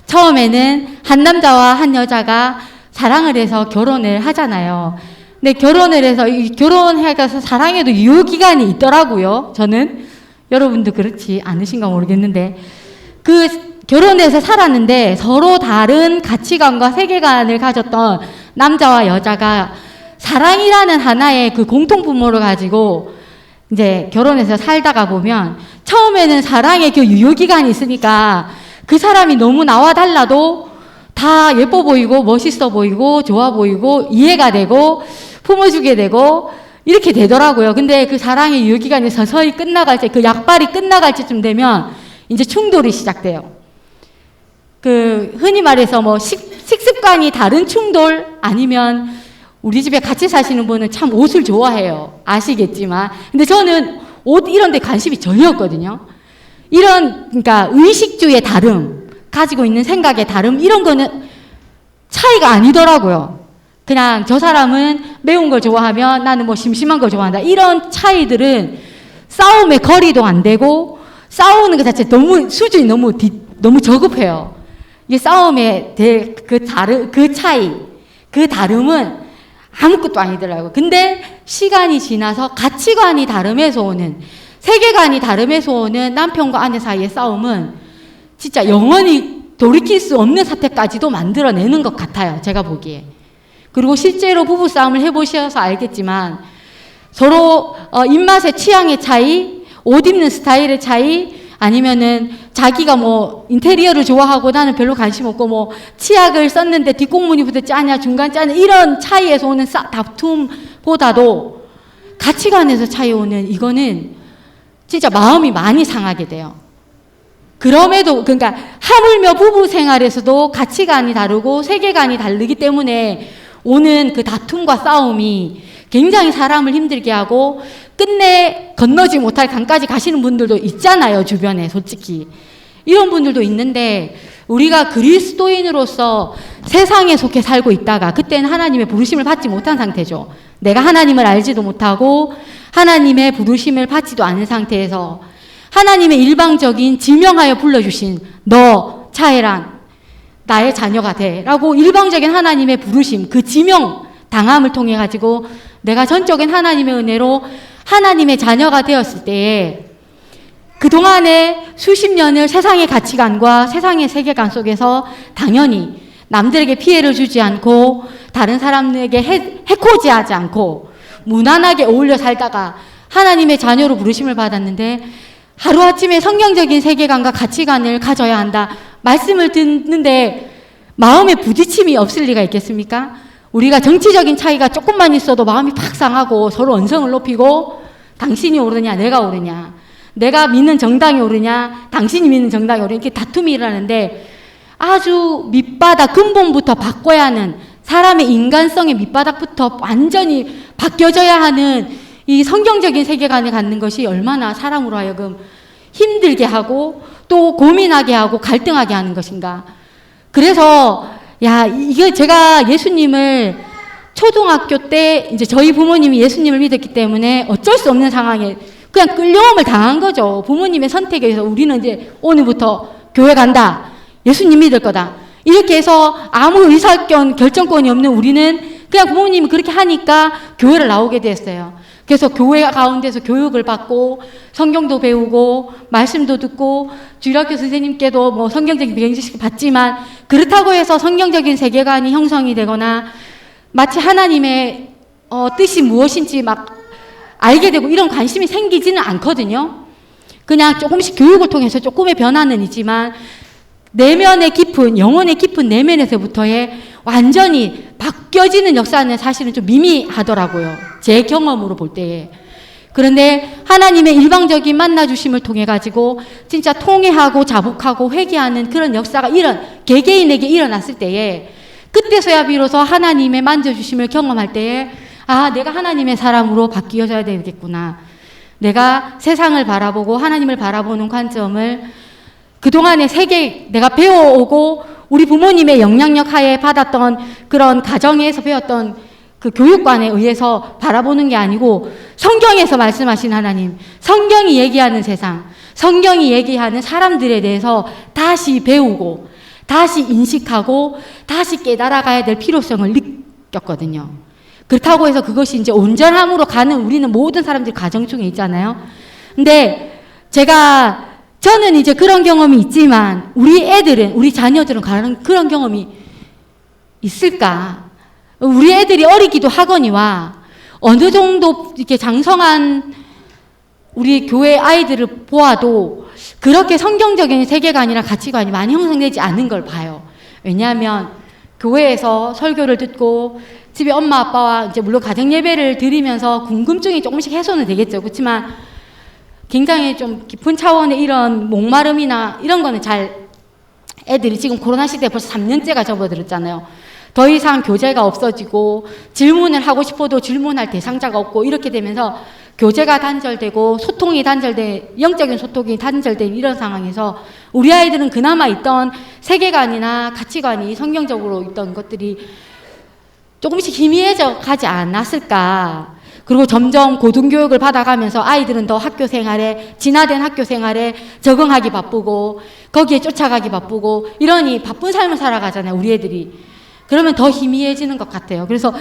처음에는 한 남자와 한 여자가 사랑을 해서 결혼을 하잖아요. 근데 결혼을 해서 결혼해서 사랑에도 유효기간이 있더라고요. 저는 여러분도 그렇지 않으신가 모르겠는데 그 결혼해서 살았는데 서로 다른 가치관과 세계관을 가졌던 남자와 여자가 사랑이라는 하나의 그 공통분모를 가지고 이제 결혼해서 살다가 보면 처음에는 사랑의 그 유효기간이 있으니까 그 사람이 너무 나와 달라도 다 예뻐 보이고 멋있어 보이고 좋아 보이고 이해가 되고 품어주게 되고 이렇게 되더라고요. 근데 그 사랑의 유효기간이 서서히 끝나갈 때, 그 약발이 끝나갈 때쯤 되면 이제 충돌이 시작돼요. 그 흔히 말해서 뭐 식습관이 다른 충돌 아니면 우리 집에 같이 사시는 분은 참 옷을 좋아해요. 아시겠지만. 근데 저는 옷 이런 데 관심이 전혀 없거든요. 이런, 그러니까 의식주의 다름, 가지고 있는 생각의 다름, 이런 거는 차이가 아니더라고요. 그냥 저 사람은 매운 걸 좋아하면 나는 뭐 심심한 걸 좋아한다. 이런 차이들은 싸움의 거리도 안 되고 싸우는 것 자체 수준이 너무 저급해요. 이게 싸움의 그 차이, 그 다름은 아무것도 아니더라고요. 근데 시간이 지나서 가치관이 다름에서 오는, 세계관이 다름에서 오는 남편과 아내 사이의 싸움은 진짜 영원히 돌이킬 수 없는 사태까지도 만들어내는 것 같아요. 제가 보기에. 그리고 실제로 부부싸움을 해보셔서 알겠지만 서로 입맛의 취향의 차이, 옷 입는 스타일의 차이, 아니면은 자기가 뭐 인테리어를 좋아하고 나는 별로 관심 없고 뭐 치약을 썼는데 뒷공무니부터 짜냐 중간 짜냐 이런 차이에서 오는 다툼보다도 가치관에서 차이 오는 이거는 진짜 마음이 많이 상하게 돼요. 그럼에도 그러니까 하물며 부부 생활에서도 가치관이 다르고 세계관이 다르기 때문에 오는 그 다툼과 싸움이 굉장히 사람을 힘들게 하고 끝내 건너지 못할 강까지 가시는 분들도 있잖아요. 주변에 솔직히. 이런 분들도 있는데 우리가 그리스도인으로서 세상에 속해 살고 있다가 그때는 하나님의 부르심을 받지 못한 상태죠. 내가 하나님을 알지도 못하고 하나님의 부르심을 받지도 않은 상태에서 하나님의 일방적인 지명하여 불러주신 너 차혜란 나의 자녀가 돼 라고 일방적인 하나님의 부르심, 그 지명 당함을 통해 가지고 내가 전적인 하나님의 은혜로 하나님의 자녀가 되었을 때에 그동안에 수십 년을 세상의 가치관과 세상의 세계관 속에서 당연히 남들에게 피해를 주지 않고 다른 사람에게 해코지하지 않고 무난하게 어울려 살다가 하나님의 자녀로 부르심을 받았는데 하루아침에 성경적인 세계관과 가치관을 가져야 한다. 말씀을 듣는데 마음에 부딪힘이 없을 리가 있겠습니까? 우리가 정치적인 차이가 조금만 있어도 마음이 팍 상하고 서로 언성을 높이고 당신이 옳으냐 내가 옳으냐 내가 믿는 정당이 옳으냐 당신이 믿는 정당이 옳으냐 이렇게 다툼이 일어나는데 아주 밑바닥 근본부터 바꿔야 하는 사람의 인간성의 밑바닥부터 완전히 바뀌어져야 하는 이 성경적인 세계관을 갖는 것이 얼마나 사람으로 하여금 힘들게 하고 또 고민하게 하고 갈등하게 하는 것인가. 그래서 이거 제가 예수님을 초등학교 때 이제 저희 부모님이 예수님을 믿었기 때문에 어쩔 수 없는 상황에 그냥 끌려옴을 당한 거죠. 부모님의 선택에 의해서 우리는 이제 오늘부터 교회 간다. 예수님 믿을 거다. 이렇게 해서 아무 결정권이 없는 우리는 그냥 부모님이 그렇게 하니까 교회를 나오게 됐어요. 그래서 교회 가운데서 교육을 받고 성경도 배우고 말씀도 듣고 주일학교 선생님께도 뭐 성경적인 배경지식을 받지만 그렇다고 해서 성경적인 세계관이 형성이 되거나 마치 하나님의 뜻이 무엇인지 막 알게 되고 이런 관심이 생기지는 않거든요. 그냥 조금씩 교육을 통해서 조금의 변화는 있지만 내면의 깊은 영혼의 깊은 내면에서부터의 완전히 바뀌어지는 역사는 사실은 좀 미미하더라고요. 제 경험으로 볼 때에. 그런데 하나님의 일방적인 만나주심을 통해 가지고 진짜 통회하고 자복하고 회개하는 그런 역사가 개개인에게 일어났을 때에 그때서야 비로소 하나님의 만져주심을 경험할 때에 내가 하나님의 사람으로 바뀌어져야 되겠구나. 내가 세상을 바라보고 하나님을 바라보는 관점을 그동안의 내가 배워오고 우리 부모님의 영향력 하에 받았던 그런 가정에서 배웠던 그 교육관에 의해서 바라보는 게 아니고 성경에서 말씀하신 하나님, 성경이 얘기하는 세상, 성경이 얘기하는 사람들에 대해서 다시 배우고 다시 인식하고 다시 깨달아가야 될 필요성을 느꼈거든요. 그렇다고 해서 그것이 이제 온전함으로 가는 우리는 모든 사람들이 가정 중에 있잖아요. 근데 저는 이제 그런 경험이 있지만 우리 자녀들은 그런 경험이 있을까? 우리 애들이 어리기도 하거니와 어느 정도 이렇게 장성한 우리 교회 아이들을 보아도 그렇게 성경적인 세계관이나 가치관이 많이 형성되지 않은 걸 봐요. 왜냐하면 교회에서 설교를 듣고 집에 엄마 아빠와 이제 물론 가정 예배를 드리면서 궁금증이 조금씩 해소는 되겠죠. 그렇지만 굉장히 좀 깊은 차원의 이런 목마름이나 이런 거는 애들이 지금 코로나 시대에 벌써 3년째가 접어들었잖아요. 더 이상 교재가 없어지고 질문을 하고 싶어도 질문할 대상자가 없고 이렇게 되면서 교재가 단절되고 영적인 소통이 단절된 이런 상황에서 우리 아이들은 그나마 있던 세계관이나 가치관이 성경적으로 있던 것들이 조금씩 희미해져 가지 않았을까. 그리고 점점 고등교육을 받아가면서 아이들은 더 진화된 학교 생활에 적응하기 바쁘고 거기에 쫓아가기 바쁘고 이러니 바쁜 삶을 살아가잖아요, 우리 애들이. 그러면 더 희미해지는 것 같아요. 그래서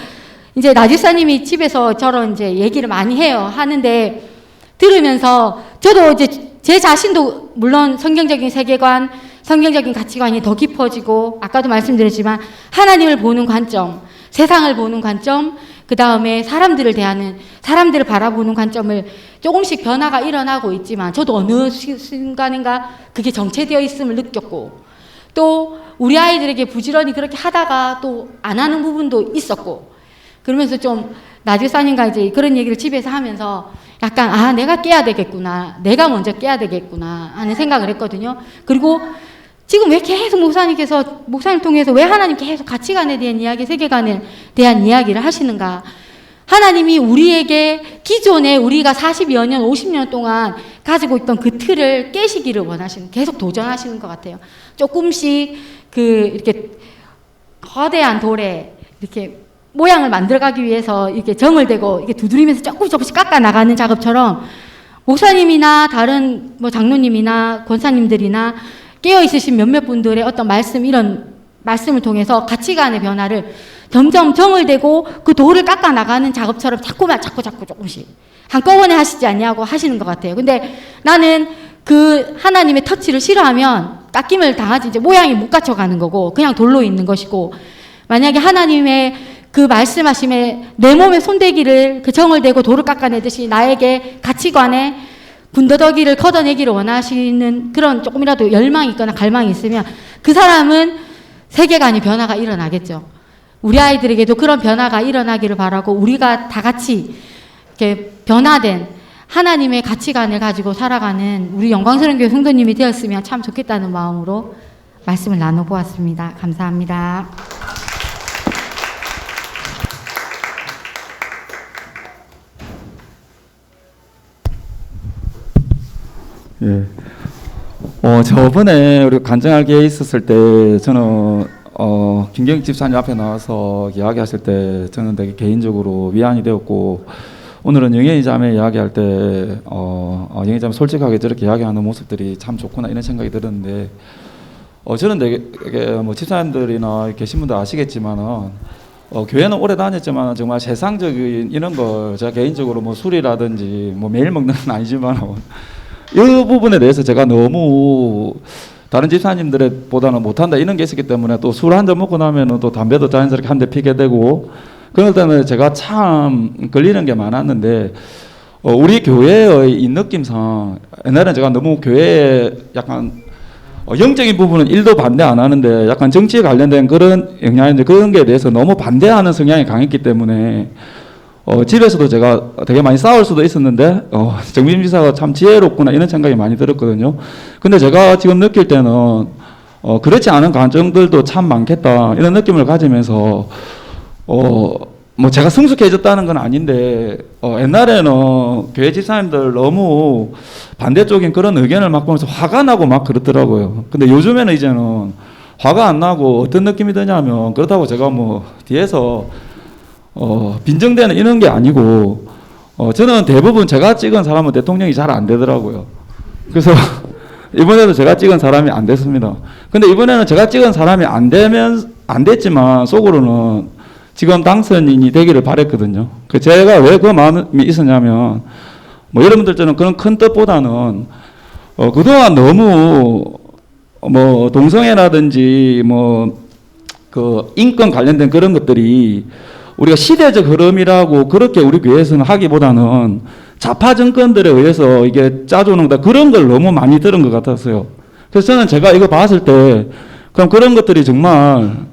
이제 나집사님이 집에서 저런 이제 얘기를 많이 하는데 들으면서 저도 이제 제 자신도 물론 성경적인 세계관, 성경적인 가치관이 더 깊어지고 아까도 말씀드렸지만 하나님을 보는 관점, 세상을 보는 관점, 그 다음에 사람들을 바라보는 관점을 조금씩 변화가 일어나고 있지만 저도 어느 순간인가 그게 정체되어 있음을 느꼈고 또 우리 아이들에게 부지런히 그렇게 하다가 또 안 하는 부분도 있었고 그러면서 좀 나집사님과 이제 그런 얘기를 집에서 하면서 약간 내가 깨야 되겠구나, 내가 먼저 깨야 되겠구나 하는 생각을 했거든요. 그리고 지금 왜 계속 목사님 통해서 왜 하나님 계속 가치관에 대한 이야기, 세계관에 대한 이야기를 하시는가? 하나님이 우리에게 기존에 우리가 40여 년, 50년 동안 가지고 있던 그 틀을 깨시기를 원하시는, 계속 도전하시는 것 같아요. 조금씩 이렇게 거대한 돌에 이렇게 모양을 만들어가기 위해서 이렇게 정을 대고 이렇게 두드리면서 조금씩 깎아 나가는 작업처럼 목사님이나 다른 장로님이나 권사님들이나 깨어있으신 몇몇 분들의 어떤 이런 말씀을 통해서 가치관의 변화를 점점 정을 대고 그 돌을 깎아 나가는 작업처럼 자꾸 조금씩 한꺼번에 하시지 않냐고 하시는 것 같아요. 근데 나는 그 하나님의 터치를 싫어하면 깎임을 당하지 이제 모양이 못 갖춰가는 거고 그냥 돌로 있는 것이고 만약에 하나님의 그 말씀하심에 내 몸에 손대기를 그 정을 대고 돌을 깎아내듯이 나에게 가치관에 군더더기를 걷어내기를 원하시는 그런 조금이라도 열망이 있거나 갈망이 있으면 그 사람은 세계관이 변화가 일어나겠죠. 우리 아이들에게도 그런 변화가 일어나기를 바라고 우리가 다 같이 이렇게 변화된 하나님의 가치관을 가지고 살아가는 우리 영광스러운 교회 성도님이 되었으면 참 좋겠다는 마음으로 말씀을 나눠보았습니다. 감사합니다. 예. 저번에 우리 간증하기에 있었을 때 저는 김경 집사님 앞에 나와서 이야기하실 때 저는 되게 개인적으로 위안이 되었고 오늘은 영예이 자매 이야기할 때 영예이 자매 솔직하게 저렇게 이야기하는 모습들이 참 좋구나 이런 생각이 들었는데 저는 되게 집사님들이나 계신 분들 아시겠지만은 교회는 오래 다녔지만 정말 세상적인 이런 걸 제가 개인적으로 술이라든지 매일 먹는 건 아니지만 이 부분에 대해서 제가 너무 다른 집사님들보다는 못한다 이런 게 있었기 때문에 또 술 한 잔 먹고 나면은 또 담배도 자연스럽게 한 대 피게 되고 그럴 때는 제가 참 걸리는 게 많았는데 우리 교회의 이 느낌상 옛날에는 제가 너무 교회에 약간 영적인 부분은 1도 반대 안 하는데 약간 정치에 관련된 그런 영향인데 그런 게 대해서 너무 반대하는 성향이 강했기 때문에 집에서도 제가 되게 많이 싸울 수도 있었는데 정민 지사가 참 지혜롭구나 이런 생각이 많이 들었거든요. 근데 제가 지금 느낄 때는 그렇지 않은 감정들도 참 많겠다 이런 느낌을 가지면서 제가 성숙해졌다는 건 아닌데 옛날에는 교회 집사님들 너무 반대쪽인 그런 의견을 막 보면서 화가 나고 막 그렇더라고요. 근데 요즘에는 이제는 화가 안 나고 어떤 느낌이 드냐면 그렇다고 제가 뒤에서 빈정대는 이런 게 아니고 저는 대부분 제가 찍은 사람은 대통령이 잘 안 되더라고요. 그래서 이번에도 제가 찍은 사람이 안 됐습니다. 근데 이번에는 제가 찍은 사람이 안 됐지만 속으로는 지금 당선인이 되기를 바랬거든요. 제가 왜 그 마음이 있었냐면, 뭐 여러분들처럼 그런 큰 뜻보다는 그동안 너무 뭐 동성애라든지 뭐 그 인권 관련된 그런 것들이 우리가 시대적 흐름이라고 그렇게 우리 교회에서는 하기보다는 좌파 정권들에 의해서 이게 짜주는 거다, 그런 걸 너무 많이 들은 것 같았어요. 그래서 저는 제가 이거 봤을 때 그럼 그런 것들이 정말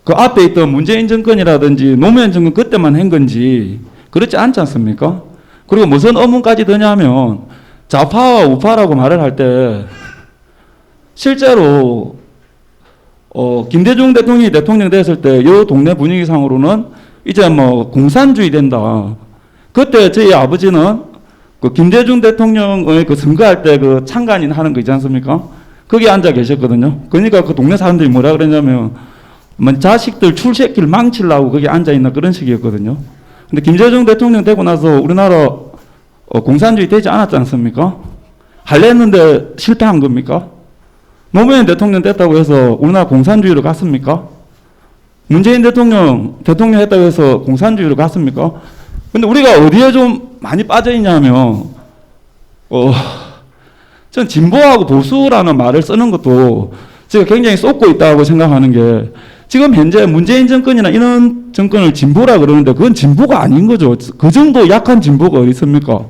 그 앞에 있던 문재인 정권이라든지 노무현 정권 그때만 한 건지 그렇지 않지 않습니까? 그리고 무슨 의문까지 드냐면 좌파와 우파라고 말을 할 때 실제로 김대중 대통령이 대통령 됐을 때 이 동네 분위기상으로는 이제 뭐 공산주의 된다. 그때 저희 아버지는 그 김대중 대통령의 그 선거할 때 그 창간인 하는 거 있지 않습니까? 거기 앉아 계셨거든요. 그러니까 그 동네 사람들이 뭐라 그랬냐면 뭐 자식들 출세길 망치려고 거기 앉아 있나 그런 식이었거든요. 근데 김대중 대통령 되고 나서 우리나라 공산주의 되지 않았지 않습니까? 하려했는데 실패한 겁니까? 노무현 대통령 됐다고 해서 우리나라 공산주의로 갔습니까? 문재인 대통령 했다고 해서 공산주의로 갔습니까? 근데 우리가 어디에 좀 많이 빠져 있냐면, 전 진보하고 보수라는 말을 쓰는 것도 제가 굉장히 쏟고 있다고 생각하는 게, 지금 현재 문재인 정권이나 이런 정권을 진보라 그러는데 그건 진보가 아닌 거죠. 그 정도 약한 진보가 어디 있습니까?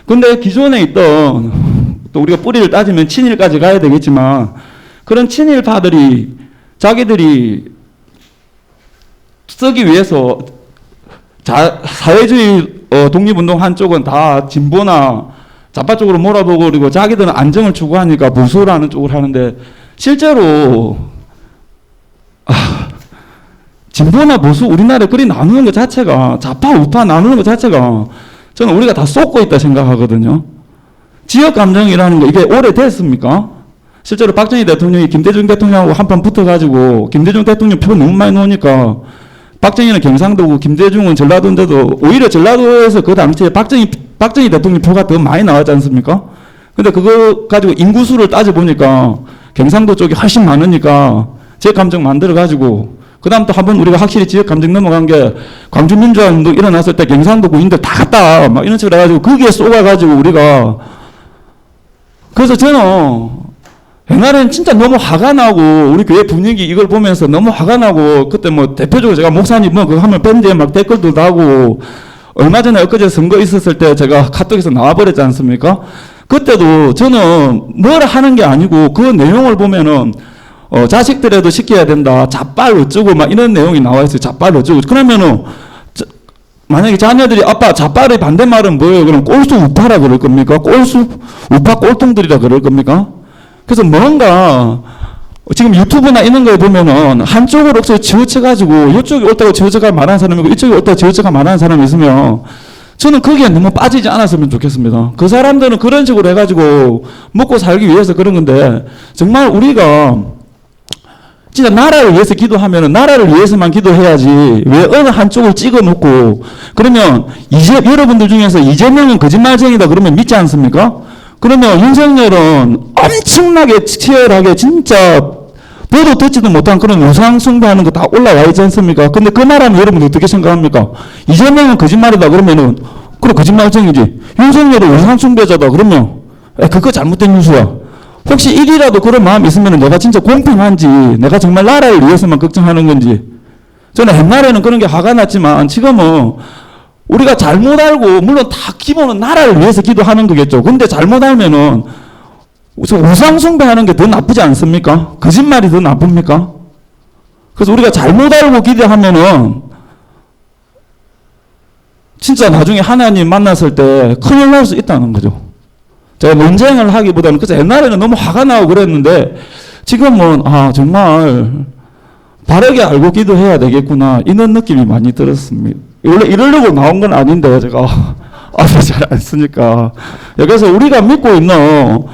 근데 기존에 있던, 또 우리가 뿌리를 따지면 친일까지 가야 되겠지만, 그런 친일파들이 자기들이 쓰기 위해서 사회주의 독립운동 한쪽은 다 진보나 좌파 쪽으로 몰아보고, 자기들은 안정을 추구하니까 보수라는 쪽을 하는데, 실제로 진보나 보수 우리나라에 그리 나누는 것 자체가, 좌파 우파 나누는 것 자체가 저는 우리가 다 쏟고 있다 생각하거든요. 지역 감정이라는 거 이게 오래됐습니까? 실제로 박정희 대통령이 김대중 대통령하고 한판 붙어가지고 김대중 대통령 표 너무 많이 놓으니까 박정희는 경상도고 김대중은 전라도인데도 오히려 전라도에서 그 당시에 박정희 대통령 표가 더 많이 나왔지 않습니까? 근데 그거 가지고 인구수를 따져보니까 경상도 쪽이 훨씬 많으니까 지역 감정 만들어가지고 그다음 또 한번 우리가 확실히 지역 감정 넘어간 게 광주 민주화운동 일어났을 때 경상도 구인들 다 갔다 막 이런 식으로 해가지고 거기에 쏘아가지고 우리가, 그래서 저는 옛날에는 진짜 너무 화가 나고 우리 교회 분위기 이걸 보면서 너무 화가 나고, 그때 뭐 대표적으로 제가 목사님 뭐 그거 하면 밴드에 막 댓글도 다고, 얼마 전에 엊그제 선거 있었을 때 제가 카톡에서 나와버렸지 않습니까? 그때도 저는 뭘 하는 게 아니고 그 내용을 보면은 자식들에도 시켜야 된다, 자빨 어쩌고 막 이런 내용이 나와 있어요. 자빨 어쩌고. 그러면은 만약에 자녀들이 아빠 자빨의 반대말은 뭐예요? 그럼 꼴수 우파라 그럴 겁니까? 꼴수 우파 꼴통들이라 그럴 겁니까? 그래서 뭔가 지금 유튜브나 이런 거에 보면은 한쪽으로 치우쳐가지고 이쪽이 옳다고 치우쳐가 말하는 사람이고 이쪽이 옳다고 치우쳐가 말하는 사람이 있으면 저는 거기에 너무 빠지지 않았으면 좋겠습니다. 그 사람들은 그런 식으로 해가지고 먹고 살기 위해서 그런 건데, 정말 우리가 진짜 나라를 위해서 기도하면은 나라를 위해서만 기도해야지 왜 어느 한쪽을 찍어놓고, 그러면 여러분들 중에서 이재명은 거짓말쟁이다 그러면 믿지 않습니까? 그러면 윤석열은 엄청나게 치열하게 진짜 보도 듣지도 못한 그런 우상 숭배하는 거 다 올라와 있지 않습니까? 근데 그 말하면 여러분 어떻게 생각합니까? 이재명은 거짓말이다 그러면은 그래 거짓말쟁이지. 윤석열은 우상 숭배자다 그러면 그거 잘못된 뉴스야. 혹시 일이라도 그런 마음이 있으면 내가 진짜 공평한지, 내가 정말 나라를 위해서만 걱정하는 건지. 저는 옛날에는 그런 게 화가 났지만 지금은 우리가 잘못 알고, 물론 다 기본은 나라를 위해서 기도하는 거겠죠. 근데 잘못 알면은 우상숭배하는 게 더 나쁘지 않습니까? 거짓말이 더 나쁩니까? 그래서 우리가 잘못 알고 기도하면은 진짜 나중에 하나님 만났을 때 큰일 날 수 있다는 거죠. 제가 논쟁을 하기보다는, 그래서 옛날에는 너무 화가 나고 그랬는데 지금은 정말 바르게 알고 기도해야 되겠구나 이런 느낌이 많이 들었습니다. 원래 이러려고 나온 건 아닌데 제가 앞에 잘 안 쓰니까. 그래서 우리가 믿고 있는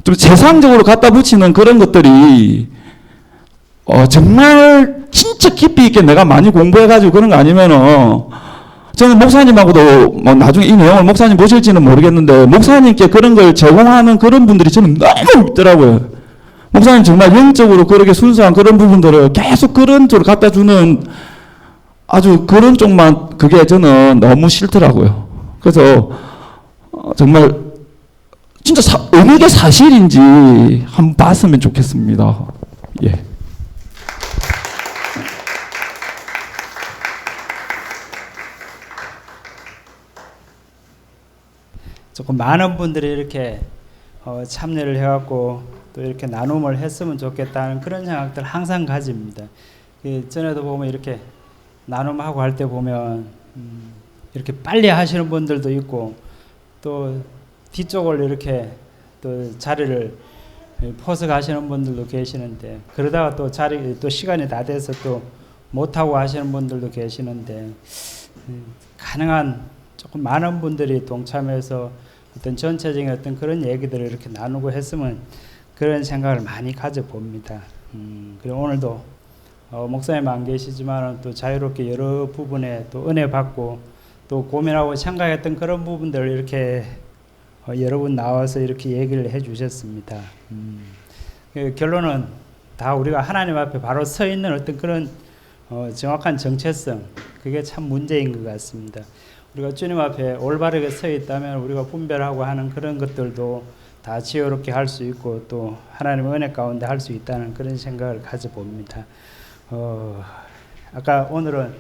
좀 세상적으로 갖다 붙이는 그런 것들이 정말 진짜 깊이 있게 내가 많이 공부해가지고 그런 거 아니면은 저는 목사님하고도 뭐 나중에 이 내용을 목사님 보실지는 모르겠는데 목사님께 그런 걸 제공하는 그런 분들이 저는 너무 있더라고요. 목사님 정말 영적으로 그렇게 순수한 그런 부분들을 계속 그런 쪽으로 갖다 주는 아주 그런 쪽만 그게 저는 너무 싫더라고요. 그래서 정말 진짜 어느 게 사실인지 한번 봤으면 좋겠습니다. 예. 조금 많은 분들이 이렇게 참여를 해갖고 또 이렇게 나눔을 했으면 좋겠다는 그런 생각들 항상 가집니다. 전에도 보면 이렇게 나눔하고 할 때 보면 이렇게 빨리 하시는 분들도 있고 또 뒤쪽을 이렇게 또 자리를 포석하시는 분들도 계시는데 그러다가 또 또 시간이 다 돼서 또 못하고 하시는 분들도 계시는데 가능한 조금 많은 분들이 동참해서 어떤 전체적인 어떤 그런 얘기들을 이렇게 나누고 했으면 그런 생각을 많이 가져봅니다. 그리고 오늘도 목사님 안 계시지만 또 자유롭게 여러 부분에 또 은혜 받고 또 고민하고 생각했던 그런 부분들을 이렇게 여러분 나와서 이렇게 얘기를 해 주셨습니다. 결론은 다 우리가 하나님 앞에 바로 서 있는 어떤 그런 정확한 정체성, 그게 참 문제인 것 같습니다. 우리가 주님 앞에 올바르게 서 있다면 우리가 분별하고 하는 그런 것들도 다 지혜롭게 할 수 있고 또 하나님의 은혜 가운데 할 수 있다는 그런 생각을 가져봅니다. 아까 오늘은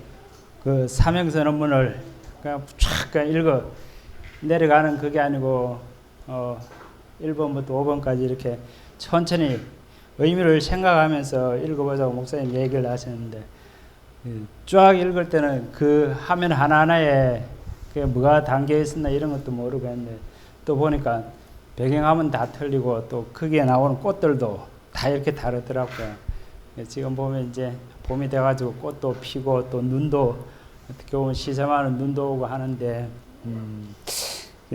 그 사명선언문을 그냥 쫙 읽어 내려가는 그게 아니고 1번부터 5번까지 이렇게 천천히 의미를 생각하면서 읽어보자고 목사님 얘기를 하셨는데 쫙 읽을 때는 그 화면 하나하나에 그게 뭐가 담겨 있었나 이런 것도 모르고 했는데 또 보니까 배경화면 다 틀리고 또 거기에 나오는 꽃들도 다 이렇게 다르더라고요. 지금 보면 이제 봄이 돼가지고 꽃도 피고 또 눈도 어떻게 보면 시샘하는 눈도 오고 하는데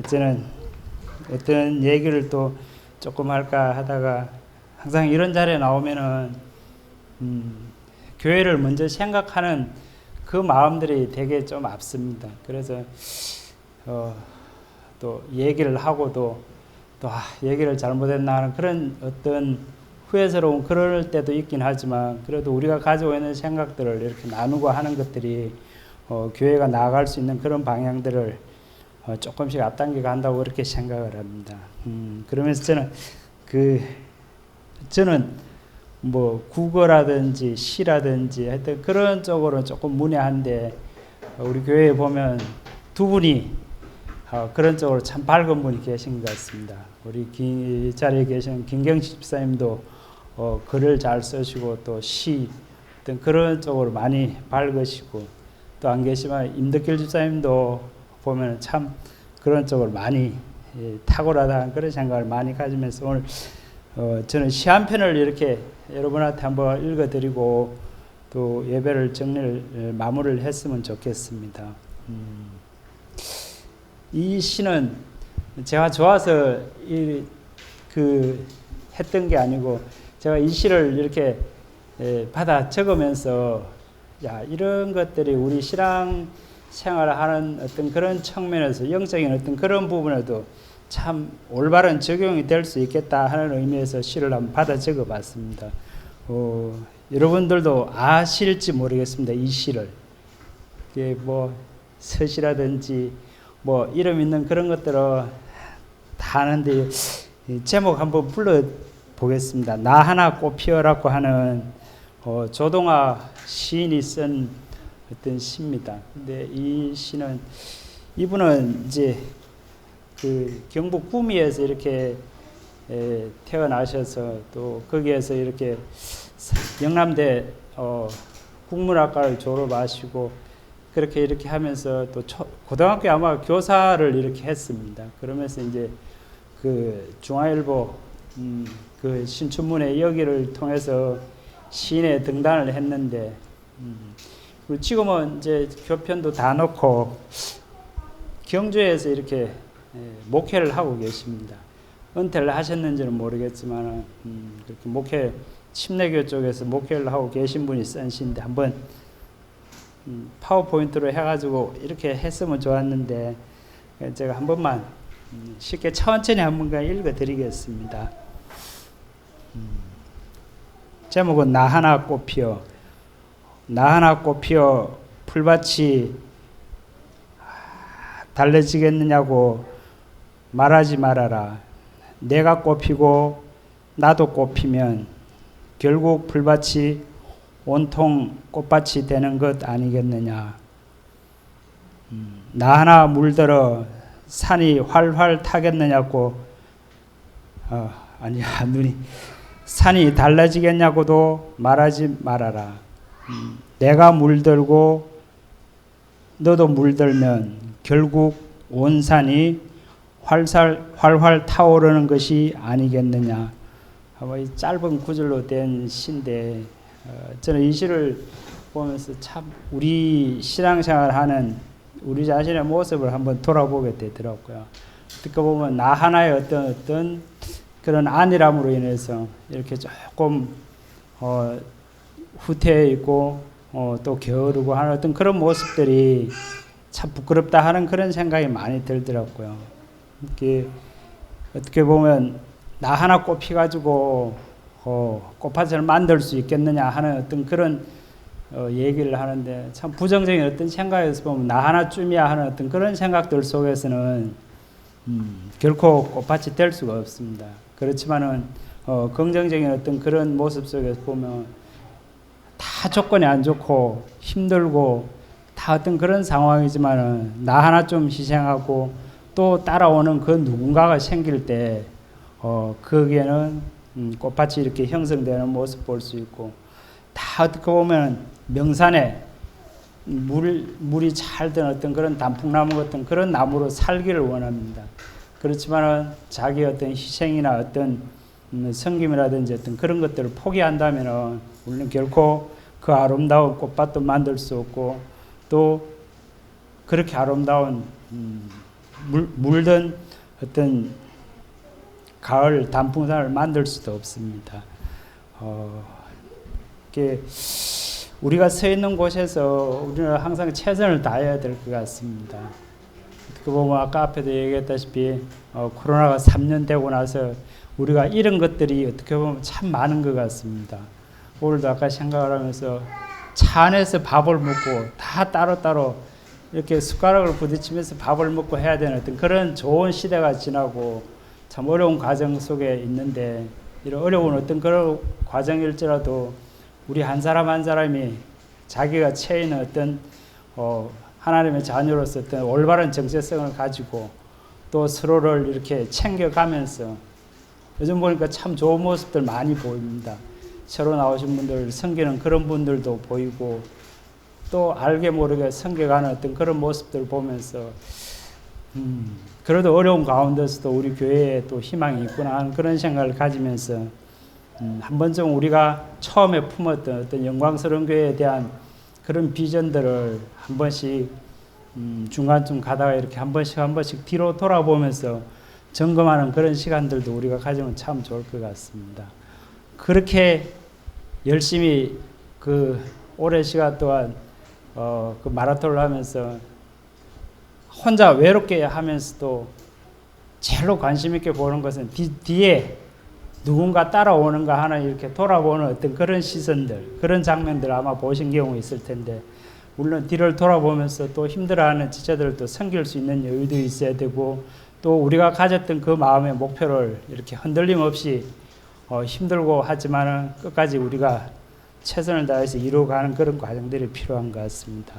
저는 어떤 얘기를 또 조금 할까 하다가 항상 이런 자리에 나오면은 교회를 먼저 생각하는 그 마음들이 되게 좀 앞섭니다. 그래서 또 얘기를 하고도 또 얘기를 잘못했나 하는 그런 어떤 후회스러운 그럴 때도 있긴 하지만 그래도 우리가 가지고 있는 생각들을 이렇게 나누고 하는 것들이 교회가 나아갈 수 있는 그런 방향들을 조금씩 앞당겨 간다고 그렇게 생각을 합니다. 그러면서 저는 뭐 국어라든지 시라든지 하여튼 그런 쪽으로 조금 문외한데 우리 교회에 보면 두 분이 그런 쪽으로 참 밝은 분이 계신 것 같습니다. 우리 이 자리에 계신 김경식 집사님도 글을 잘 쓰시고 또 시 어떤 그런 쪽으로 많이 밝으시고 또 안 계시지만 임덕길 집사님도 보면 참 그런 쪽으로 많이 탁월하다는 그런 생각을 많이 가지면서 오늘 저는 시 한 편을 이렇게 여러분한테 한번 읽어드리고 또 예배를 정리를 마무리를 했으면 좋겠습니다. 이 시는 제가 좋아서 했던 게 아니고 제가 이 시를 이렇게 받아 적으면서 이런 것들이 우리 신앙 생활을 하는 어떤 그런 측면에서 영적인 어떤 그런 부분에도 참 올바른 적용이 될 수 있겠다 하는 의미에서 시를 한번 받아 적어 봤습니다. 여러분들도 아실지 모르겠습니다. 이 시를. 이게 뭐 서시라든지 뭐 이름 있는 그런 것들을 다 아는데 제목 한번 불러 보겠습니다. 나 하나 꽃 피어라고 하는 조동아 시인이 쓴 어떤 시입니다. 근데 이 시는 이분은 이제 그 경북 구미에서 이렇게 태어나셔서 또 거기에서 이렇게 영남대 국문학과를 졸업하시고 그렇게 이렇게 하면서 또 고등학교 아마 교사를 이렇게 했습니다. 그러면서 이제 그 중앙일보 그 신춘문예 여기를 통해서 시인에 등단을 했는데 그리고 지금은 이제 교편도 다 놓고 경주에서 이렇게 목회를 하고 계십니다. 은퇴를 하셨는지는 모르겠지만 그렇게 침례교 쪽에서 목회를 하고 계신 분이 쓴 시인데 한번 파워포인트로 해가지고 이렇게 했으면 좋았는데 제가 한 번만 쉽게 천천히 한 번간 읽어드리겠습니다. 제목은 나 하나 꽃피어. 나 하나 꽃피어 풀밭이 달라지겠느냐고 말하지 말아라. 내가 꽃피고 나도 꽃피면 결국 풀밭이 온통 꽃밭이 되는 것 아니겠느냐. 나 하나 물들어 산이 활활 타겠느냐고 아니야 눈이 산이 달라지겠냐고도 말하지 말아라. 내가 물들고 너도 물들면 결국 온 산이 활활 타오르는 것이 아니겠느냐. 이 짧은 구절로 된 시인데 저는 이 시를 보면서 참 우리 신앙생활하는 우리 자신의 모습을 한번 돌아보게 되더라고요. 어떻게 보면 나 하나의 어떤 그런 안일함으로 인해서 이렇게 조금 후퇴해 있고 또 게으르고 하는 어떤 그런 모습들이 참 부끄럽다 하는 그런 생각이 많이 들더라고요. 이렇게 어떻게 보면 나 하나 꽃피가지고 꽃밭을 만들 수 있겠느냐 하는 어떤 그런 얘기를 하는데 참 부정적인 어떤 생각에서 보면 나 하나쯤이야 하는 어떤 그런 생각들 속에서는 결코 꽃밭이 될 수가 없습니다. 그렇지만은 긍정적인 어떤 그런 모습 속에서 보면 다 조건이 안 좋고 힘들고 다 어떤 그런 상황이지만은 나 하나 좀 희생하고 또 따라오는 그 누군가가 생길 때 거기에는 꽃밭이 이렇게 형성되는 모습 볼 수 있고 다 어떻게 보면 명산에 물이 잘 든 어떤 그런 단풍나무 같은 그런 나무로 살기를 원합니다. 그렇지만은 자기 어떤 희생이나 어떤 섬김이라든지 어떤 그런 것들을 포기한다면은 물론 결코 그 아름다운 꽃밭도 만들 수 없고 또 그렇게 아름다운 물든 어떤 가을 단풍산을 만들 수도 없습니다. 우리가 서 있는 곳에서 우리는 항상 최선을 다해야 될 것 같습니다. 어떻게 보면 아까 앞에도 얘기했다시피 코로나가 3년 되고 나서 우리가 잃은 것들이 어떻게 보면 참 많은 것 같습니다. 오늘도 아까 생각을 하면서 차 안에서 밥을 먹고 다 따로따로 이렇게 숟가락을 부딪히면서 밥을 먹고 해야 되는 어떤 그런 좋은 시대가 지나고 참 어려운 과정 속에 있는데 이런 어려운 어떤 그런 과정일지라도 우리 한 사람 한 사람이 자기가 처해 있는 어떤 하나님의 자녀로서 어떤 올바른 정체성을 가지고 또 서로를 이렇게 챙겨가면서 요즘 보니까 참 좋은 모습들 많이 보입니다. 새로 나오신 분들 섬기는 그런 분들도 보이고 또 알게 모르게 섬겨가는 어떤 그런 모습들 보면서 그래도 어려운 가운데서도 우리 교회에 또 희망이 있구나 하는 그런 생각을 가지면서 한 번쯤 우리가 처음에 품었던 어떤 영광스러운 교회에 대한 그런 비전들을 한 번씩 중간쯤 가다가 이렇게 한 번씩 뒤로 돌아보면서 점검하는 그런 시간들도 우리가 가지면 참 좋을 것 같습니다. 그렇게 열심히 그 오랜 시간 동안 그 마라톤을 하면서 혼자 외롭게 하면서도 제일로 관심 있게 보는 것은 뒤에 누군가 따라오는가 하나 이렇게 돌아보는 어떤 그런 시선들, 그런 장면들 아마 보신 경우 있을 텐데, 물론 뒤를 돌아보면서 또 힘들어하는 지체들을 또 섬길 수 있는 여유도 있어야 되고, 또 우리가 가졌던 그 마음의 목표를 이렇게 흔들림 없이 힘들고 하지만은 끝까지 우리가 최선을 다해서 이루어가는 그런 과정들이 필요한 것 같습니다.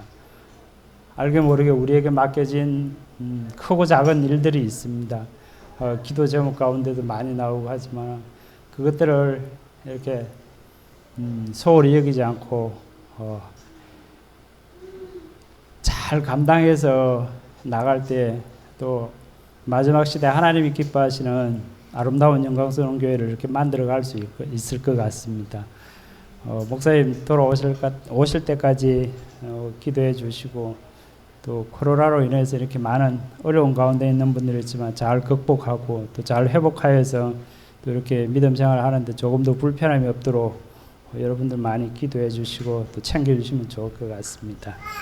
알게 모르게 우리에게 맡겨진 크고 작은 일들이 있습니다. 기도 제목 가운데도 많이 나오고 하지만 그것들을 이렇게 소홀히 여기지 않고 잘 감당해서 나갈 때 또 마지막 시대 하나님이 기뻐하시는 아름다운 영광스러운 교회를 이렇게 만들어갈 수 있을 것 같습니다. 목사님 오실 때까지 기도해 주시고 또 코로나로 인해서 이렇게 많은 어려운 가운데 있는 분들이 있지만 잘 극복하고 또 잘 회복하여서 또 이렇게 믿음 생활을 하는데 조금 더 불편함이 없도록 여러분들 많이 기도해 주시고 또 챙겨 주시면 좋을 것 같습니다.